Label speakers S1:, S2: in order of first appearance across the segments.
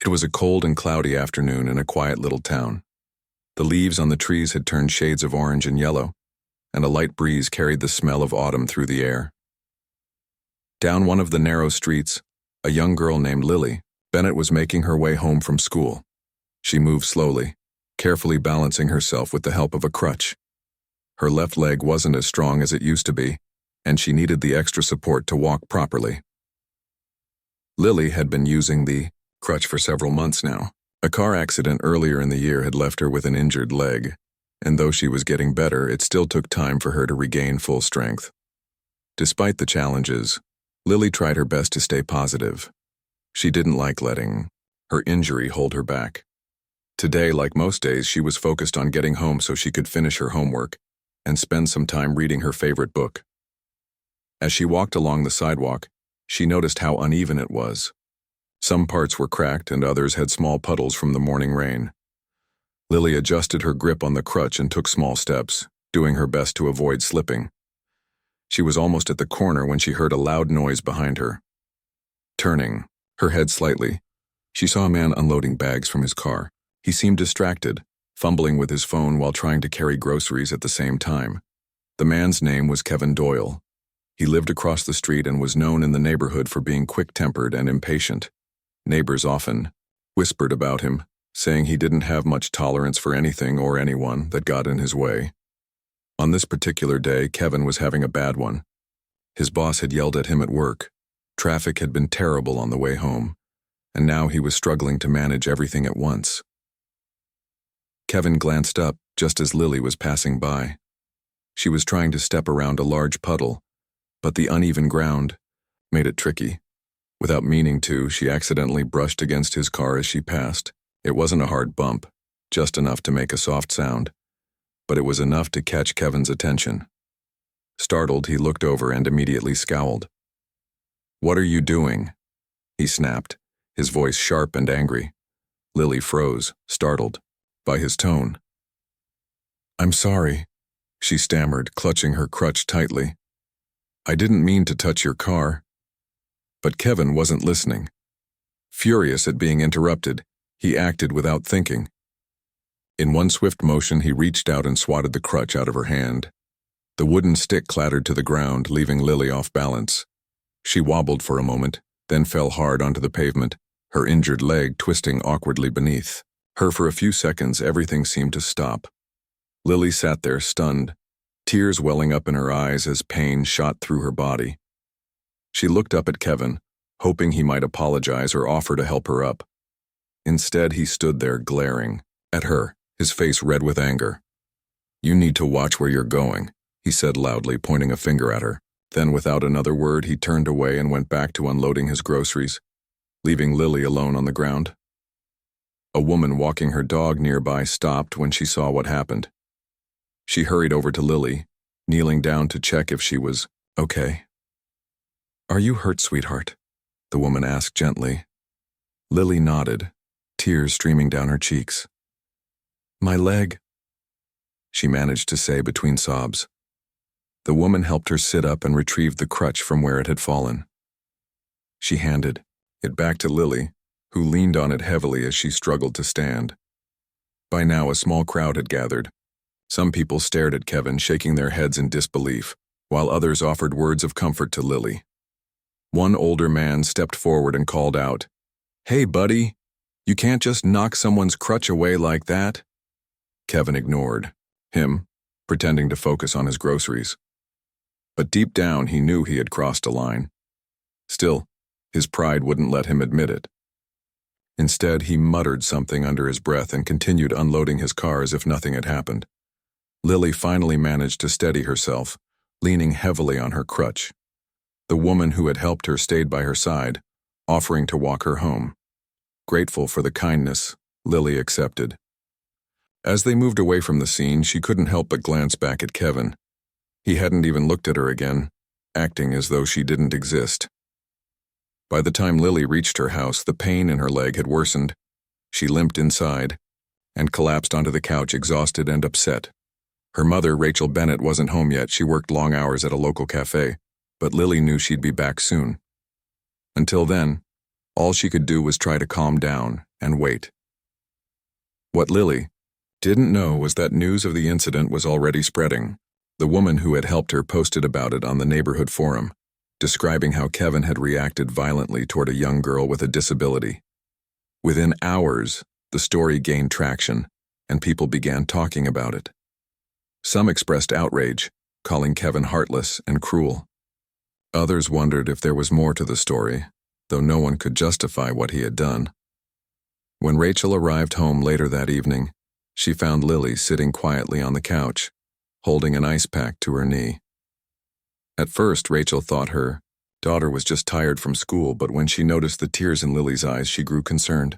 S1: It was a cold and cloudy afternoon in a quiet little town. The leaves on the trees had turned shades of orange and yellow, and a light breeze carried the smell of autumn through the air. Down one of the narrow streets, a young girl named Lily Bennett was making her way home from school. She moved slowly, carefully balancing herself with the help of a crutch. Her left leg wasn't as strong as it used to be, and she needed the extra support to walk properly. Lily had been using the crutch for several months now. A car accident earlier in the year had left her with an injured leg, and though she was getting better, it still took time for her to regain full strength. Despite the challenges, Lily tried her best to stay positive. She didn't like letting her injury hold her back. Today, like most days, she was focused on getting home so she could finish her homework and spend some time reading her favorite book. As she walked along the sidewalk, she noticed how uneven it was. Some parts were cracked and others had small puddles from the morning rain. Lily adjusted her grip on the crutch and took small steps, doing her best to avoid slipping. She was almost at the corner when she heard a loud noise behind her. Turning, her head slightly, she saw a man unloading bags from his car. He seemed distracted, fumbling with his phone while trying to carry groceries at the same time. The man's name was Kevin Doyle. He lived across the street and was known in the neighborhood for being quick-tempered and impatient. Neighbors often whispered about him, saying he didn't have much tolerance for anything or anyone that got in his way. On this particular day, Kevin was having a bad one. His boss had yelled at him at work. Traffic had been terrible on the way home, and now he was struggling to manage everything at once. Kevin glanced up just as Lily was passing by. She was trying to step around a large puddle, but the uneven ground made it tricky. Without meaning to, she accidentally brushed against his car as she passed. It wasn't a hard bump, just enough to make a soft sound, but it was enough to catch Kevin's attention. Startled, he looked over and immediately scowled. "What are you doing?" he snapped, his voice sharp and angry. Lily froze, startled by his tone. "I'm sorry," she stammered, clutching her crutch tightly. "I didn't mean to touch your car." But Kevin wasn't listening. Furious at being interrupted, he acted without thinking. In one swift motion, he reached out and swatted the crutch out of her hand. The wooden stick clattered to the ground, leaving Lily off balance. She wobbled for a moment, then fell hard onto the pavement, her injured leg twisting awkwardly beneath her. For a few seconds, everything seemed to stop. Lily sat there stunned, tears welling up in her eyes as pain shot through her body. She looked up at Kevin, hoping he might apologize or offer to help her up. Instead, he stood there glaring at her, his face red with anger. "You need to watch where you're going," he said loudly, pointing a finger at her. Then, without another word, he turned away and went back to unloading his groceries, leaving Lily alone on the ground. A woman walking her dog nearby stopped when she saw what happened. She hurried over to Lily, kneeling down to check if she was okay. "Are you hurt, sweetheart?" the woman asked gently. Lily nodded, tears streaming down her cheeks. "My leg," she managed to say between sobs. The woman helped her sit up and retrieved the crutch from where it had fallen. She handed it back to Lily, who leaned on it heavily as she struggled to stand. By now, a small crowd had gathered. Some people stared at Kevin, shaking their heads in disbelief, while others offered words of comfort to Lily. One older man stepped forward and called out, "Hey, buddy, you can't just knock someone's crutch away like that." Kevin ignored him, pretending to focus on his groceries. But deep down, he knew he had crossed a line. Still, his pride wouldn't let him admit it. Instead, he muttered something under his breath and continued unloading his car as if nothing had happened. Lily finally managed to steady herself, leaning heavily on her crutch. The woman who had helped her stayed by her side, offering to walk her home. Grateful for the kindness, Lily accepted. As they moved away from the scene, she couldn't help but glance back at Kevin. He hadn't even looked at her again, acting as though she didn't exist. By the time Lily reached her house, the pain in her leg had worsened. She limped inside and collapsed onto the couch, exhausted and upset. Her mother, Rachel Bennett, wasn't home yet. She worked long hours at a local cafe, but Lily knew she'd be back soon. Until then, All she could do was try to calm down and wait. What Lily didn't know was that news of the incident was already spreading. The woman who had helped her posted about it on the neighborhood forum, describing how Kevin had reacted violently toward a young girl with a disability. Within hours, the story gained traction, and people began talking about it. Some expressed outrage, calling Kevin heartless and cruel. Others wondered if there was more to the story, though no one could justify what he had done. When Rachel arrived home later that evening, she found Lily sitting quietly on the couch, holding an ice pack to her knee. At first, Rachel thought her daughter was just tired from school, but when she noticed the tears in Lily's eyes, she grew concerned.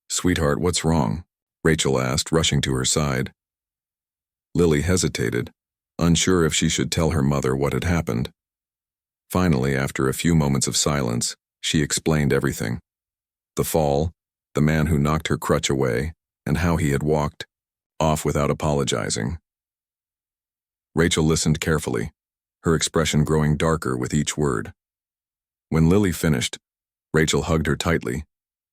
S1: "Sweetheart, what's wrong?" Rachel asked, rushing to her side. Lily hesitated, unsure if she should tell her mother what had happened. Finally, after a few moments of silence, she explained everything. The fall, the man who knocked her crutch away, and how he had walked off without apologizing. Rachel listened carefully, her expression growing darker with each word. When Lily finished, Rachel hugged her tightly,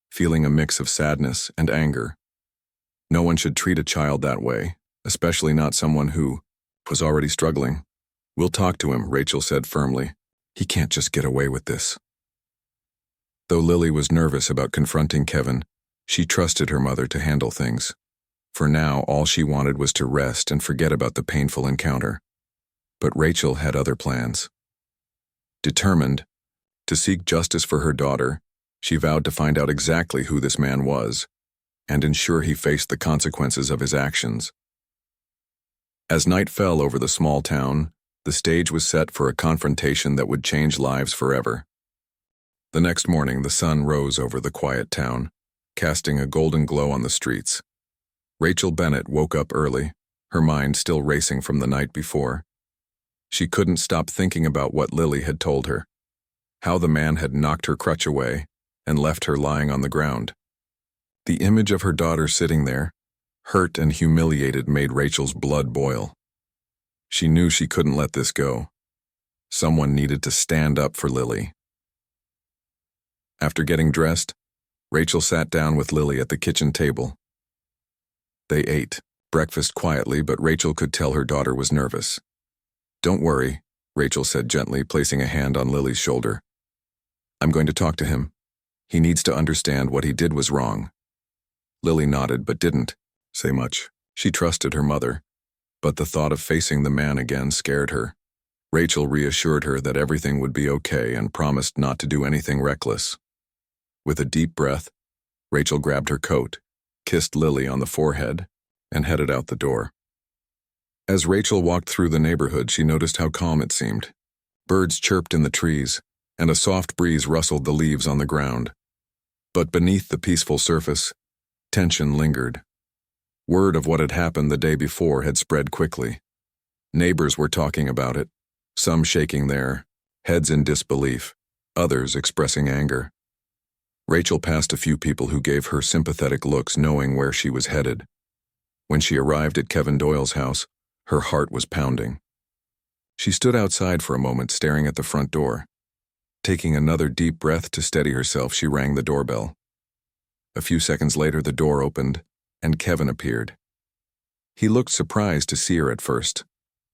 S1: feeling a mix of sadness and anger. No one should treat a child that way, especially not someone who was already struggling. "We'll talk to him," Rachel said firmly. "He can't just get away with this." Though Lily was nervous about confronting Kevin, she trusted her mother to handle things. For now, all she wanted was to rest and forget about the painful encounter. But Rachel had other plans. Determined to seek justice for her daughter, she vowed to find out exactly who this man was and ensure he faced the consequences of his actions. As night fell over the small town, the stage was set for a confrontation that would change lives forever. The next morning, the sun rose over the quiet town, casting a golden glow on the streets. Rachel Bennett woke up early, her mind still racing from the night before. She couldn't stop thinking about what Lily had told her, how the man had knocked her crutch away and left her lying on the ground. The image of her daughter sitting there, hurt and humiliated, made Rachel's blood boil. She knew she couldn't let this go. Someone needed to stand up for Lily. After getting dressed, Rachel sat down with Lily at the kitchen table. They ate breakfast quietly, but Rachel could tell her daughter was nervous. "Don't worry," Rachel said gently, placing a hand on Lily's shoulder. "I'm going to talk to him. He needs to understand what he did was wrong." Lily nodded but didn't say much. She trusted her mother, but the thought of facing the man again scared her. Rachel reassured her that everything would be okay and promised not to do anything reckless. With a deep breath, Rachel grabbed her coat, kissed Lily on the forehead, and headed out the door. As Rachel walked through the neighborhood, she noticed how calm it seemed. Birds chirped in the trees, and a soft breeze rustled the leaves on the ground. But beneath the peaceful surface, tension lingered. Word of what had happened the day before had spread quickly. Neighbors were talking about it, some shaking their heads in disbelief, others expressing anger. Rachel passed a few people who gave her sympathetic looks, knowing where she was headed. When she arrived at Kevin Doyle's house, her heart was pounding. She stood outside for a moment, staring at the front door. Taking another deep breath to steady herself, she rang the doorbell. A few seconds later, the door opened, and Kevin appeared. He looked surprised to see her at first,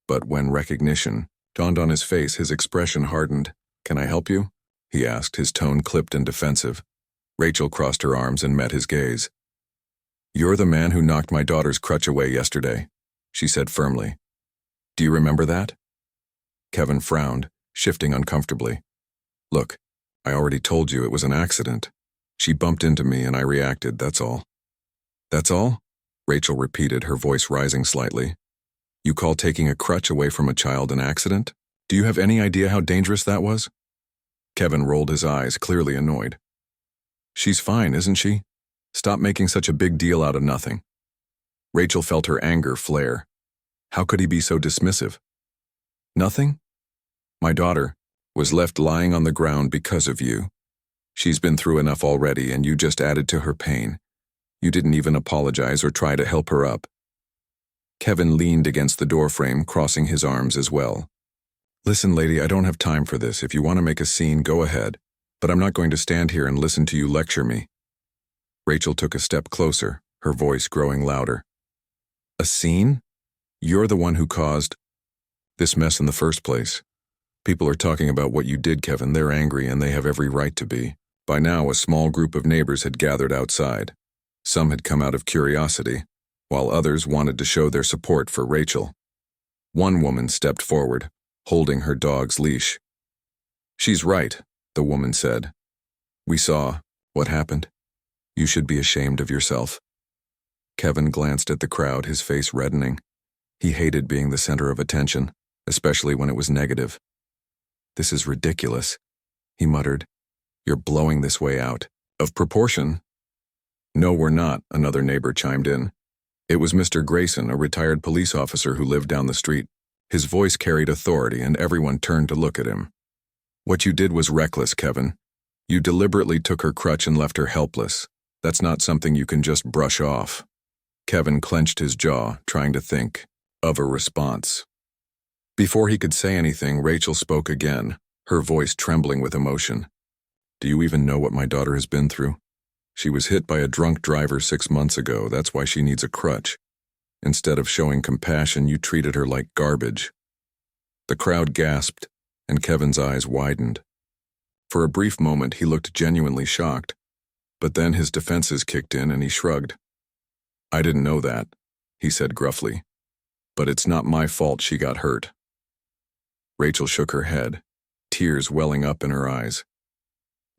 S1: but when recognition dawned on his face, his expression hardened. "Can I help you?" he asked, his tone clipped and defensive. Rachel crossed her arms and met his gaze. "You're the man who knocked my daughter's crutch away yesterday," she said firmly. "Do you remember that?" Kevin frowned, shifting uncomfortably. "Look, I already told you it was an accident. She bumped into me and I reacted, that's all." "That's all?" Rachel repeated, her voice rising slightly. "You call taking a crutch away from a child an accident? Do you have any idea how dangerous that was?" Kevin rolled his eyes, clearly annoyed. "She's fine, isn't she? Stop making such a big deal out of nothing." Rachel felt her anger flare. How could he be so dismissive? "Nothing? My daughter was left lying on the ground because of you. She's been through enough already, and you just added to her pain. You didn't even apologize or try to help her up." Kevin leaned against the doorframe, crossing his arms as well. "Listen, lady, I don't have time for this. If you want to make a scene, go ahead. but I'm not going to stand here and listen to you lecture me. Rachel took a step closer, her voice growing louder. A scene? You're the one who caused this mess in the first place. People are talking about what you did, Kevin. They're angry, and they have every right to be. By now, a small group of neighbors had gathered outside. Some had come out of curiosity, while others wanted to show their support for Rachel. One woman stepped forward, holding her dog's leash. She's right, the woman said. We saw what happened. You should be ashamed of yourself. Kevin glanced at the crowd, his face reddening. He hated being the center of attention, especially when it was negative. This is ridiculous, he muttered. You're blowing this way out of proportion. No, we're not, another neighbor chimed in. It was Mr. Grayson, a retired police officer who lived down the street. His voice carried authority, and everyone turned to look at him. What you did was reckless, Kevin. You deliberately took her crutch and left her helpless. That's not something you can just brush off. Kevin clenched his jaw, trying to think of a response. Before he could say anything, Rachel spoke again, her voice trembling with emotion. Do you even know what my daughter has been through? She was hit by a drunk driver 6 months ago. That's why she needs a crutch. Instead of showing compassion, you treated her like garbage. The crowd gasped, and Kevin's eyes widened. For a brief moment, he looked genuinely shocked, but then his defenses kicked in and he shrugged. I didn't know that, he said gruffly. But it's not my fault she got hurt. Rachel shook her head, tears welling up in her eyes.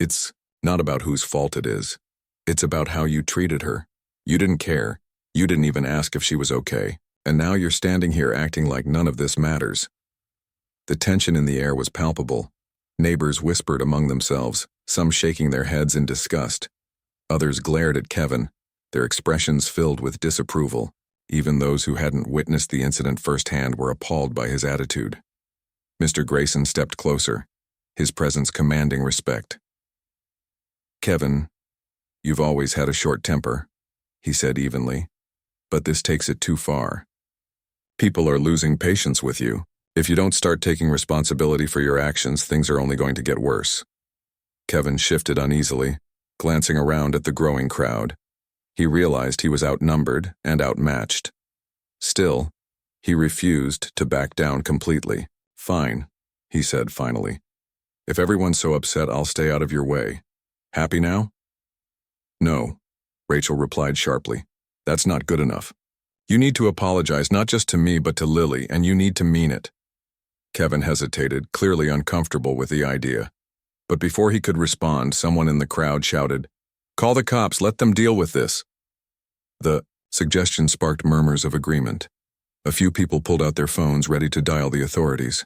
S1: It's not about whose fault it is. It's about how you treated her. You didn't care. You didn't even ask if she was okay. And now you're standing here acting like none of this matters. The tension in the air was palpable. Neighbors whispered among themselves, some shaking their heads in disgust. Others glared at Kevin, their expressions filled with disapproval. Even those who hadn't witnessed the incident firsthand were appalled by his attitude. Mr. Grayson stepped closer, his presence commanding respect. Kevin, you've always had a short temper, he said evenly, but this takes it too far. People are losing patience with you. If you don't start taking responsibility for your actions, things are only going to get worse. Kevin shifted uneasily, glancing around at the growing crowd. He realized he was outnumbered and outmatched. Still, he refused to back down completely. Fine, he said finally. If everyone's so upset, I'll stay out of your way. Happy now? No, Rachel replied sharply. That's not good enough. You need to apologize not just to me but to Lily, and you need to mean it. Kevin hesitated, clearly uncomfortable with the idea. But before he could respond, someone in the crowd shouted, Call the cops, let them deal with this. The suggestion sparked murmurs of agreement. A few people pulled out their phones, ready to dial the authorities.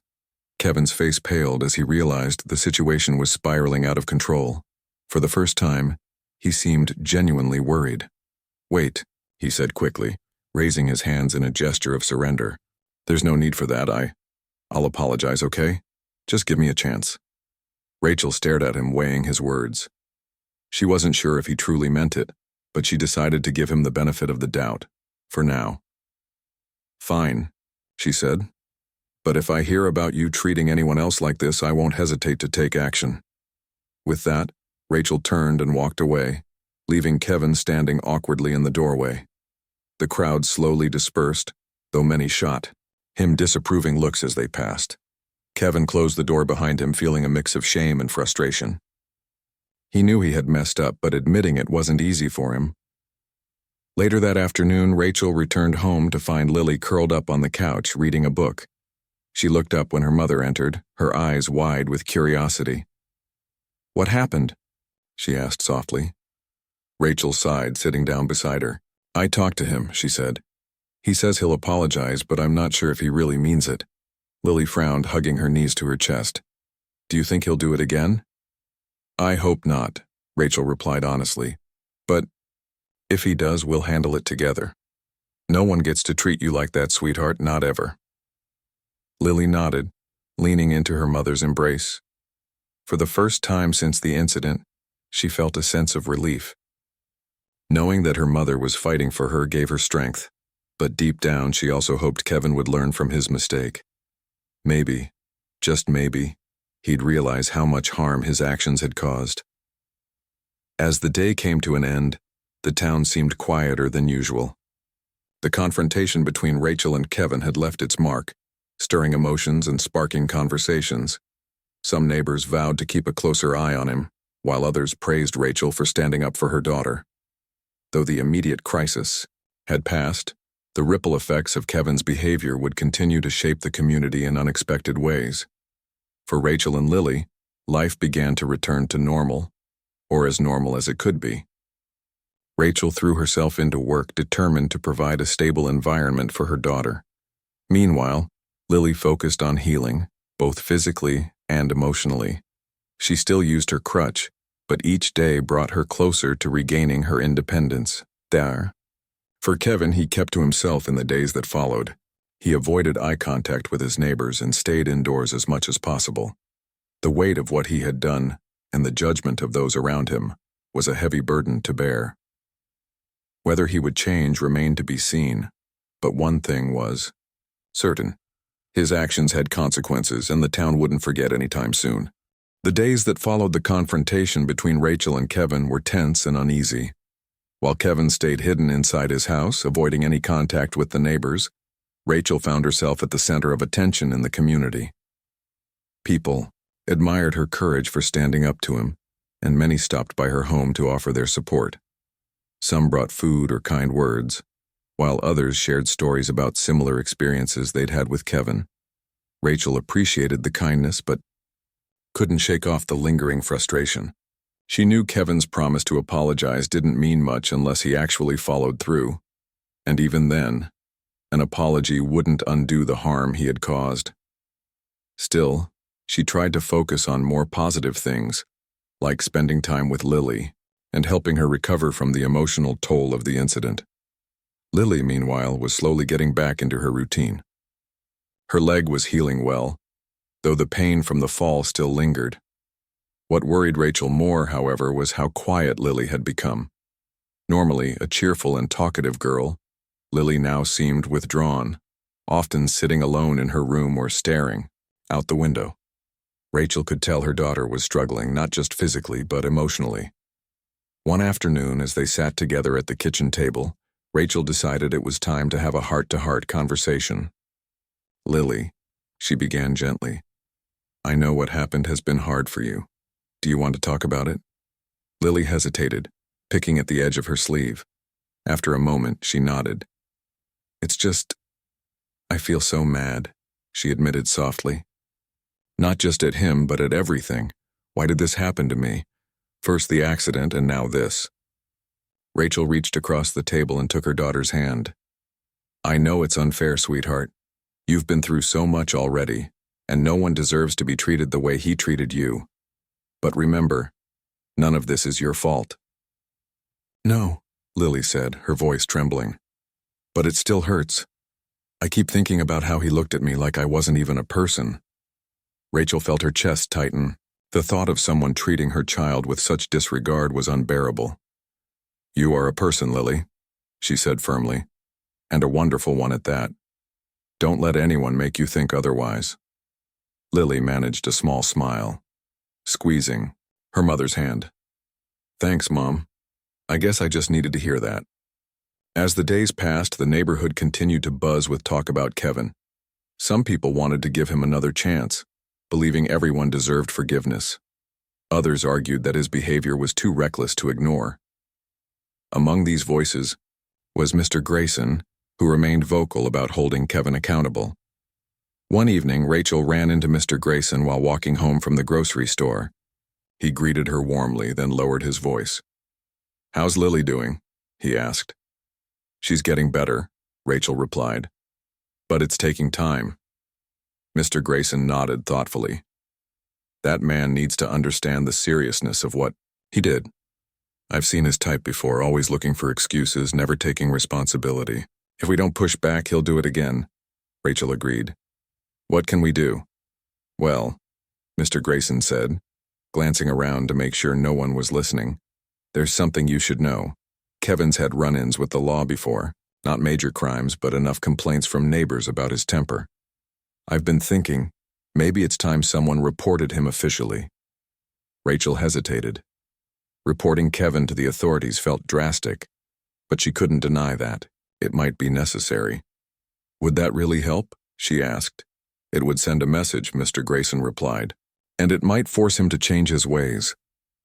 S1: Kevin's face paled as he realized the situation was spiraling out of control. For the first time, he seemed genuinely worried. Wait, he said quickly, raising his hands in a gesture of surrender. There's no need for that, I'll apologize, okay? Just give me a chance. Rachel stared at him, weighing his words. She wasn't sure if he truly meant it, but she decided to give him the benefit of the doubt, for now. Fine, she said. But if I hear about you treating anyone else like this, I won't hesitate to take action. With that, Rachel turned and walked away, leaving Kevin standing awkwardly in the doorway. The crowd slowly dispersed, though many shot him disapproving looks as they passed. Kevin closed the door behind him, feeling a mix of shame and frustration. He knew he had messed up, but admitting it wasn't easy for him. Later that afternoon, Rachel returned home to find Lily curled up on the couch reading a book. She looked up when her mother entered, her eyes wide with curiosity. What happened? She asked softly. Rachel sighed, sitting down beside her. I talked to him, she said. He says he'll apologize, but I'm not sure if he really means it. Lily frowned, hugging her knees to her chest. Do you think he'll do it again? I hope not, Rachel replied honestly. But if he does, we'll handle it together. No one gets to treat you like that, sweetheart, not ever. Lily nodded, leaning into her mother's embrace. For the first time since the incident, she felt a sense of relief. Knowing that her mother was fighting for her gave her strength, but deep down she also hoped Kevin would learn from his mistake. Maybe, just maybe, he'd realize how much harm his actions had caused. As the day came to an end, the town seemed quieter than usual. The confrontation between Rachel and Kevin had left its mark, stirring emotions and sparking conversations. Some neighbors vowed to keep a closer eye on him, while others praised Rachel for standing up for her daughter. Though the immediate crisis had passed, the ripple effects of Kevin's behavior would continue to shape the community in unexpected ways. For Rachel and Lily, life began to return to normal, or as normal as it could be. Rachel threw herself into work determined to provide a stable environment for her daughter. Meanwhile, Lily focused on healing, both physically and emotionally. She still used her crutch, but each day brought her closer to regaining her independence. For Kevin, he kept to himself in the days that followed. He avoided eye contact with his neighbors and stayed indoors as much as possible. The weight of what he had done, and the judgment of those around him, was a heavy burden to bear. Whether he would change remained to be seen, but one thing was certain. His actions had consequences, and the town wouldn't forget anytime soon. The days that followed the confrontation between Rachel and Kevin were tense and uneasy. While Kevin stayed hidden inside his house, avoiding any contact with the neighbors, Rachel found herself at the center of attention in the community. People admired her courage for standing up to him, and many stopped by her home to offer their support. Some brought food or kind words, while others shared stories about similar experiences they'd had with Kevin. Rachel appreciated the kindness, but couldn't shake off the lingering frustration. She knew Kevin's promise to apologize didn't mean much unless he actually followed through. And even then, an apology wouldn't undo the harm he had caused. Still, she tried to focus on more positive things, like spending time with Lily and helping her recover from the emotional toll of the incident. Lily, meanwhile, was slowly getting back into her routine. Her leg was healing well, though the pain from the fall still lingered. What worried Rachel more, however, was how quiet Lily had become. Normally a cheerful and talkative girl, Lily now seemed withdrawn, often sitting alone in her room or staring out the window. Rachel could tell her daughter was struggling, not just physically, but emotionally. One afternoon, as they sat together at the kitchen table, Rachel decided it was time to have a heart-to-heart conversation. "Lily," she began gently, "I know what happened has been hard for you. Do you want to talk about it?" Lily hesitated, picking at the edge of her sleeve. After a moment, she nodded. "It's just, I feel so mad," she admitted softly. "Not just at him, but at everything. Why did this happen to me? First the accident, and now this." Rachel reached across the table and took her daughter's hand. "I know it's unfair, sweetheart. You've been through so much already, and no one deserves to be treated the way he treated you. But remember, none of this is your fault." "No," Lily said, her voice trembling. "But it still hurts. I keep thinking about how he looked at me like I wasn't even a person." Rachel felt her chest tighten. The thought of someone treating her child with such disregard was unbearable. "You are a person, Lily," she said firmly, "and a wonderful one at that. Don't let anyone make you think otherwise." Lily managed a small smile, squeezing her mother's hand. "Thanks, Mom. I guess I just needed to hear that." As the days passed, the neighborhood continued to buzz with talk about Kevin. Some people wanted to give him another chance, believing everyone deserved forgiveness. Others argued that his behavior was too reckless to ignore. Among these voices was Mr. Grayson, who remained vocal about holding Kevin accountable. One evening, Rachel ran into Mr. Grayson while walking home from the grocery store. He greeted her warmly, then lowered his voice. "How's Lily doing?" he asked. "She's getting better," Rachel replied. "But it's taking time." Mr. Grayson nodded thoughtfully. "That man needs to understand the seriousness of what he did. I've seen his type before, always looking for excuses, never taking responsibility. If we don't push back, he'll do it again," Rachel agreed. "What can we do?" "Well," Mr. Grayson said, glancing around to make sure no one was listening, "there's something you should know. Kevin's had run-ins with the law before, not major crimes, but enough complaints from neighbors about his temper. I've been thinking, Maybe it's time someone reported him officially. Rachel hesitated. Reporting Kevin to the authorities felt drastic, but she couldn't deny that. It might be necessary. Would that really help? She asked. It would send a message, Mr. Grayson replied. And it might force him to change his ways.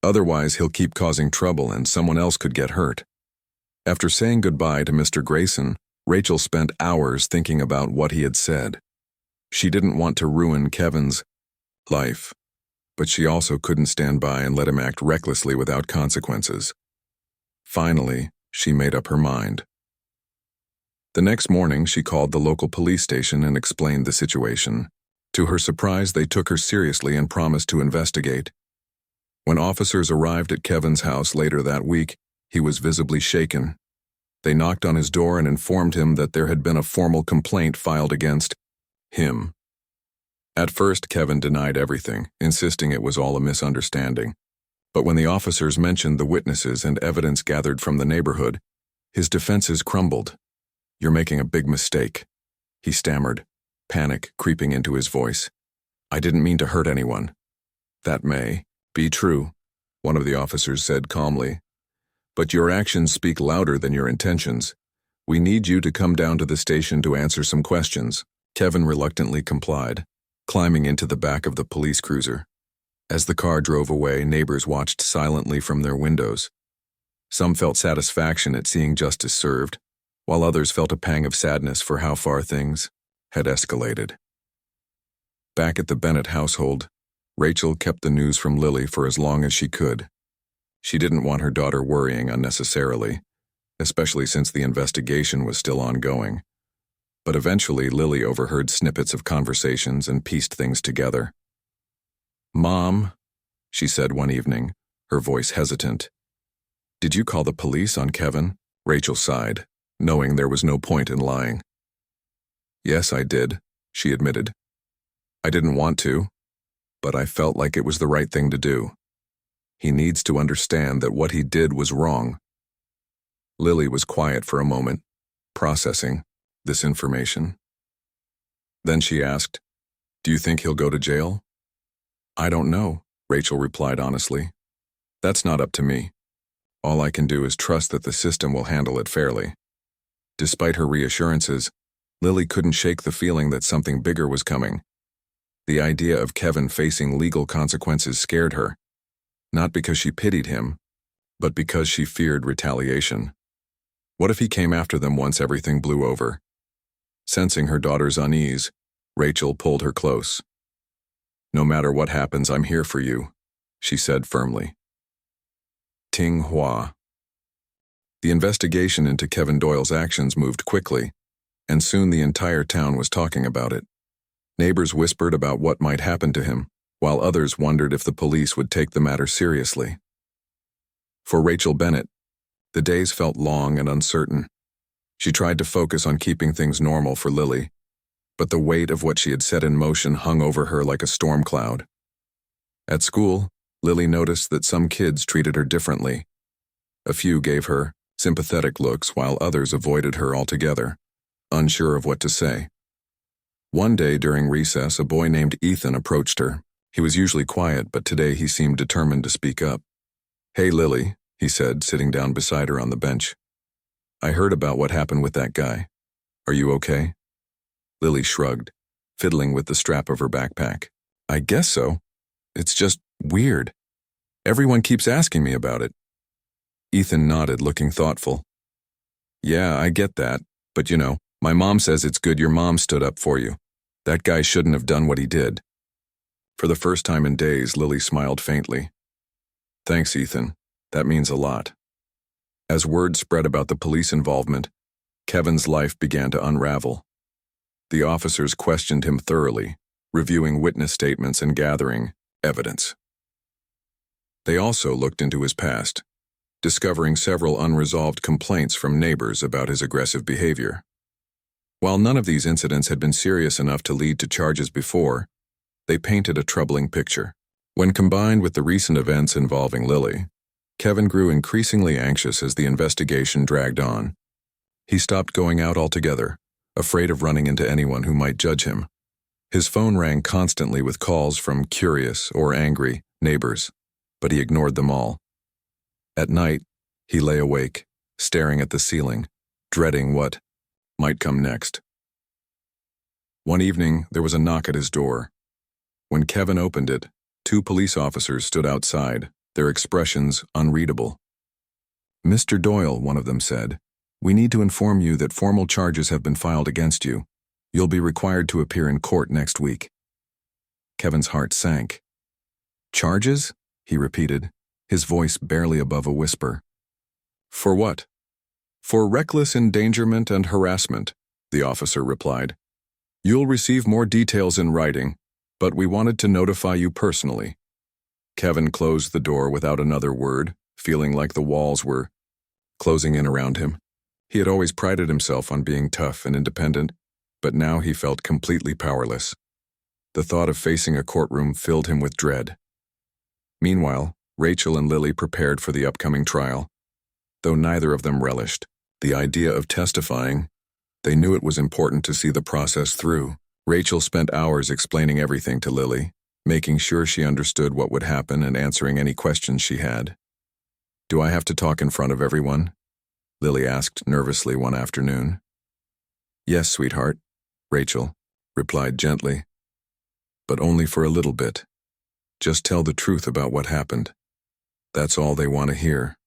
S1: Otherwise, he'll keep causing trouble and someone else could get hurt. After saying goodbye to Mr. Grayson, Rachel spent hours thinking about what he had said. She didn't want to ruin Kevin's life, but she also couldn't stand by and let him act recklessly without consequences. Finally, she made up her mind. The next morning, she called the local police station and explained the situation. To her surprise, they took her seriously and promised to investigate. When officers arrived at Kevin's house later that week, he was visibly shaken. They knocked on his door and informed him that there had been a formal complaint filed against him. At first, Kevin denied everything, insisting it was all a misunderstanding. But when the officers mentioned the witnesses and evidence gathered from the neighborhood, his defenses crumbled. "You're making a big mistake," he stammered, panic creeping into his voice. "I didn't mean to hurt anyone." "That may be true," one of the officers said calmly. "But your actions speak louder than your intentions. We need you to come down to the station to answer some questions." Kevin reluctantly complied, climbing into the back of the police cruiser. As the car drove away, neighbors watched silently from their windows. Some felt satisfaction at seeing justice served, while others felt a pang of sadness for how far things had escalated. Back at the Bennett household, Rachel kept the news from Lily for as long as she could. She didn't want her daughter worrying unnecessarily, especially since the investigation was still ongoing. But eventually, Lily overheard snippets of conversations and pieced things together. "Mom," she said one evening, her voice hesitant. "Did you call the police on Kevin?" Rachel sighed, knowing there was no point in lying. "Yes, I did," she admitted. "I didn't want to, but I felt like it was the right thing to do. He needs to understand that what he did was wrong." Lily was quiet for a moment, processing this information. Then she asked, "Do you think he'll go to jail?" "I don't know," Rachel replied honestly. "That's not up to me. All I can do is trust that the system will handle it fairly." Despite her reassurances, Lily couldn't shake the feeling that something bigger was coming. The idea of Kevin facing legal consequences scared her, not because she pitied him, but because she feared retaliation. What if he came after them once everything blew over? Sensing her daughter's unease, Rachel pulled her close. "No matter what happens, I'm here for you," she said firmly. Ting Hua. The investigation into Kevin Doyle's actions moved quickly, and soon the entire town was talking about it. Neighbors whispered about what might happen to him, while others wondered if the police would take the matter seriously. For Rachel Bennett, the days felt long and uncertain. She tried to focus on keeping things normal for Lily, but the weight of what she had set in motion hung over her like a storm cloud. At school, Lily noticed that some kids treated her differently. A few gave her sympathetic looks while others avoided her altogether, unsure of what to say. One day during recess, a boy named Ethan approached her. He was usually quiet, but today he seemed determined to speak up. "Hey, Lily," he said, sitting down beside her on the bench. "I heard about what happened with that guy. Are you okay?" Lily shrugged, fiddling with the strap of her backpack. "I guess so. It's just weird. Everyone keeps asking me about it." Ethan nodded, looking thoughtful. "Yeah, I get that, but my mom says it's good your mom stood up for you. That guy shouldn't have done what he did." For the first time in days, Lily smiled faintly. "Thanks, Ethan. That means a lot." As word spread about the police involvement, Kevin's life began to unravel. The officers questioned him thoroughly, reviewing witness statements and gathering evidence. They also looked into his past, discovering several unresolved complaints from neighbors about his aggressive behavior. While none of these incidents had been serious enough to lead to charges before, they painted a troubling picture. When combined with the recent events involving Lily, Kevin grew increasingly anxious as the investigation dragged on. He stopped going out altogether, afraid of running into anyone who might judge him. His phone rang constantly with calls from curious or angry neighbors, but he ignored them all. At night, he lay awake, staring at the ceiling, dreading what might come next. One evening, there was a knock at his door. When Kevin opened it, 2 police officers stood outside, their expressions unreadable. "Mr. Doyle," one of them said, "we need to inform you that formal charges have been filed against you. You'll be required to appear in court next week." Kevin's heart sank. "Charges?" he repeated, his voice barely above a whisper. "For what?" "For reckless endangerment and harassment," the officer replied. "You'll receive more details in writing, but we wanted to notify you personally." Kevin closed the door without another word, feeling like the walls were closing in around him. He had always prided himself on being tough and independent, but now he felt completely powerless. The thought of facing a courtroom filled him with dread. Meanwhile, Rachel and Lily prepared for the upcoming trial. Though neither of them relished the idea of testifying, they knew it was important to see the process through. Rachel spent hours explaining everything to Lily, making sure she understood what would happen and answering any questions she had. "Do I have to talk in front of everyone?" Lily asked nervously one afternoon. "Yes, sweetheart," Rachel replied gently. "But only for a little bit. Just tell the truth about what happened. That's all they want to hear."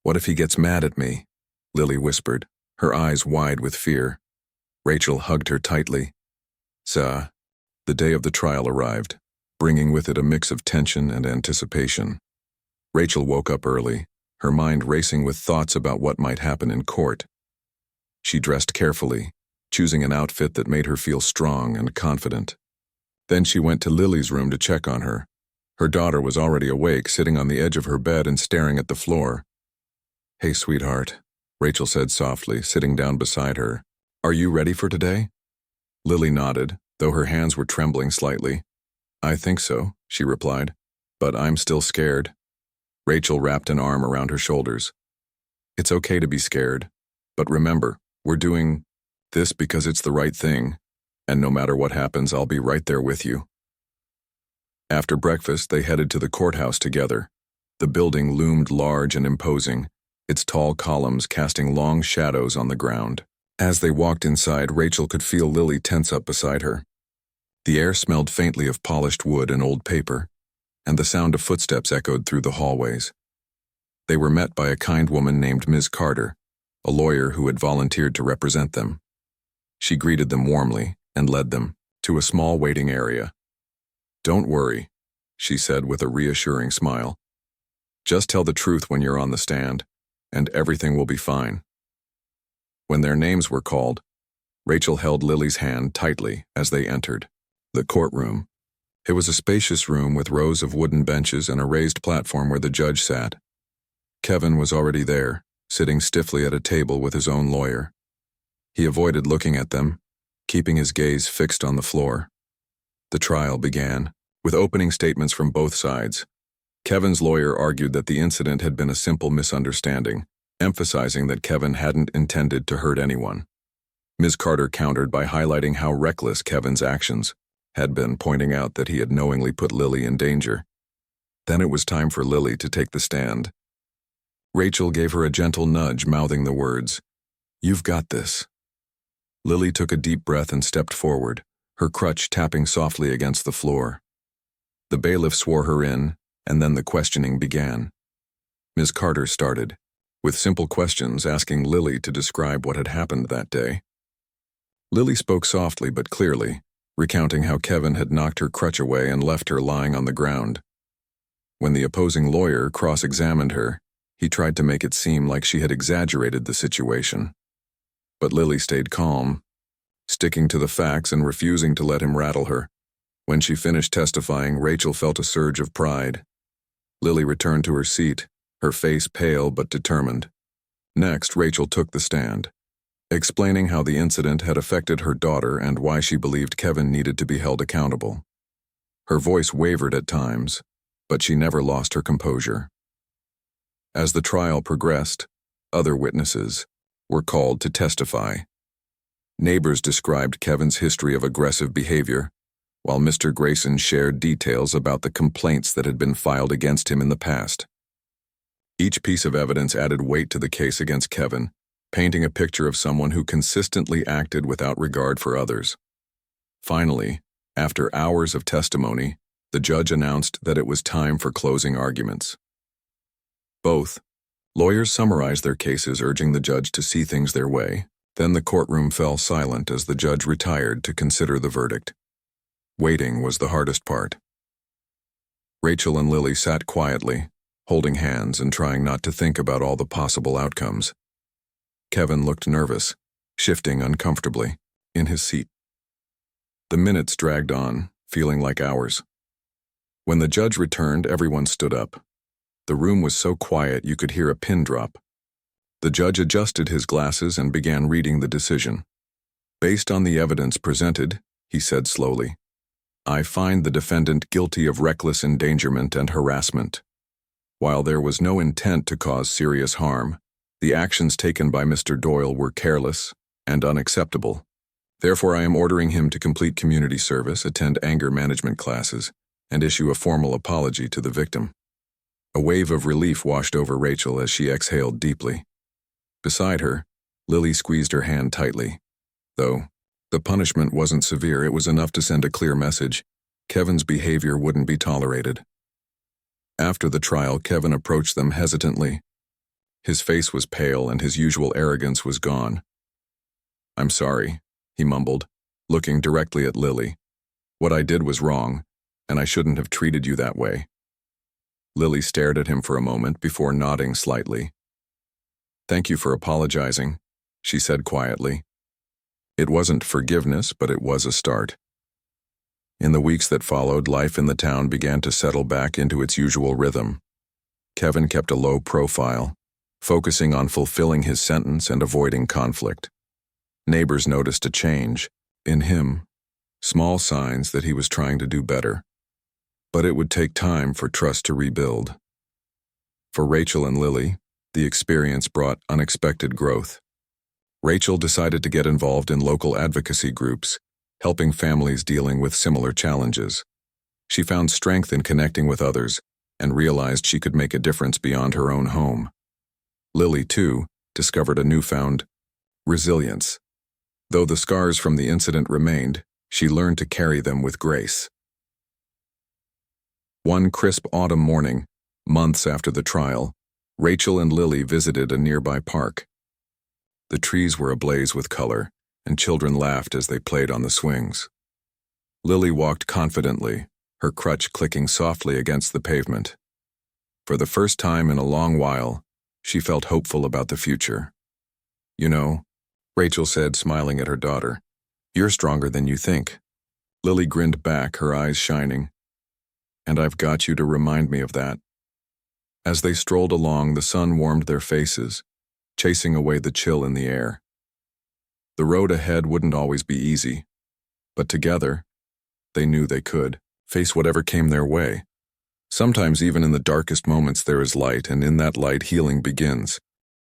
S1: "What if he gets mad at me?" Lily whispered, her eyes wide with fear. Rachel hugged her tightly. The day of the trial arrived, bringing with it a mix of tension and anticipation. Rachel woke up early, her mind racing with thoughts about what might happen in court. She dressed carefully, choosing an outfit that made her feel strong and confident. Then she went to Lily's room to check on her. Her daughter was already awake, sitting on the edge of her bed and staring at the floor. "Hey, sweetheart," Rachel said softly, sitting down beside her. "Are you ready for today?" Lily nodded, though her hands were trembling slightly. "I think so," she replied, "but I'm still scared." Rachel wrapped an arm around her shoulders. "It's okay to be scared, but remember, we're doing this because it's the right thing, and no matter what happens, I'll be right there with you." After breakfast, they headed to the courthouse together. The building loomed large and imposing, its tall columns casting long shadows on the ground. As they walked inside, Rachel could feel Lily tense up beside her. The air smelled faintly of polished wood and old paper, and the sound of footsteps echoed through the hallways. They were met by a kind woman named Ms. Carter, a lawyer who had volunteered to represent them. She greeted them warmly and led them to a small waiting area. "Don't worry," she said with a reassuring smile. "Just tell the truth when you're on the stand, and everything will be fine." When their names were called, Rachel held Lily's hand tightly as they entered the courtroom. It was a spacious room with rows of wooden benches and a raised platform where the judge sat. Kevin was already there, sitting stiffly at a table with his own lawyer. He avoided looking at them, keeping his gaze fixed on the floor. The trial began, with opening statements from both sides. Kevin's lawyer argued that the incident had been a simple misunderstanding, emphasizing that Kevin hadn't intended to hurt anyone. Ms. Carter countered by highlighting how reckless Kevin's actions had been, pointing out that he had knowingly put Lily in danger. Then it was time for Lily to take the stand. Rachel gave her a gentle nudge, mouthing the words, "You've got this." Lily took a deep breath and stepped forward, her crutch tapping softly against the floor. The bailiff swore her in, and then the questioning began. Ms. Carter started, with simple questions asking Lily to describe what had happened that day. Lily spoke softly but clearly, recounting how Kevin had knocked her crutch away and left her lying on the ground. When the opposing lawyer cross-examined her, he tried to make it seem like she had exaggerated the situation. But Lily stayed calm, sticking to the facts and refusing to let him rattle her. When she finished testifying, Rachel felt a surge of pride. Lily returned to her seat, her face pale but determined. Next, Rachel took the stand, explaining how the incident had affected her daughter and why she believed Kevin needed to be held accountable. Her voice wavered at times, but she never lost her composure. As the trial progressed, other witnesses were called to testify. Neighbors described Kevin's history of aggressive behavior, while Mr. Grayson shared details about the complaints that had been filed against him in the past. Each piece of evidence added weight to the case against Kevin, painting a picture of someone who consistently acted without regard for others. Finally, after hours of testimony, the judge announced that it was time for closing arguments. Both lawyers summarized their cases, urging the judge to see things their way. Then the courtroom fell silent as the judge retired to consider the verdict. Waiting was the hardest part. Rachel and Lily sat quietly, holding hands and trying not to think about all the possible outcomes. Kevin looked nervous, shifting uncomfortably in his seat. The minutes dragged on, feeling like hours. When the judge returned, everyone stood up. The room was so quiet you could hear a pin drop. The judge adjusted his glasses and began reading the decision. Based on the evidence presented, he said slowly, I find the defendant guilty of reckless endangerment and harassment. While there was no intent to cause serious harm, the actions taken by Mr. Doyle were careless and unacceptable. Therefore, I am ordering him to complete community service, attend anger management classes, and issue a formal apology to the victim. A wave of relief washed over Rachel as she exhaled deeply. Beside her, Lily squeezed her hand tightly. Though the punishment wasn't severe, it was enough to send a clear message. Kevin's behavior wouldn't be tolerated. After the trial, Kevin approached them hesitantly. His face was pale and his usual arrogance was gone. I'm sorry, he mumbled, looking directly at Lily. What I did was wrong, and I shouldn't have treated you that way. Lily stared at him for a moment before nodding slightly. Thank you for apologizing, she said quietly. It wasn't forgiveness, but it was a start. In the weeks that followed, life in the town began to settle back into its usual rhythm. Kevin kept a low profile, focusing on fulfilling his sentence and avoiding conflict. Neighbors noticed a change in him, small signs that he was trying to do better. But it would take time for trust to rebuild. For Rachel and Lily, the experience brought unexpected growth. Rachel decided to get involved in local advocacy groups, helping families dealing with similar challenges. She found strength in connecting with others and realized she could make a difference beyond her own home. Lily, too, discovered a newfound resilience. Though the scars from the incident remained, she learned to carry them with grace. One crisp autumn morning, months after the trial, Rachel and Lily visited a nearby park. The trees were ablaze with color, and children laughed as they played on the swings. Lily walked confidently, her crutch clicking softly against the pavement. For the first time in a long while, she felt hopeful about the future. You know, Rachel said, smiling at her daughter, you're stronger than you think. Lily grinned back, her eyes shining. And I've got you to remind me of that. As they strolled along, the sun warmed their faces, chasing away the chill in the air. The road ahead wouldn't always be easy, but together, they knew they could face whatever came their way. Sometimes even in the darkest moments there is light, and in that light healing begins.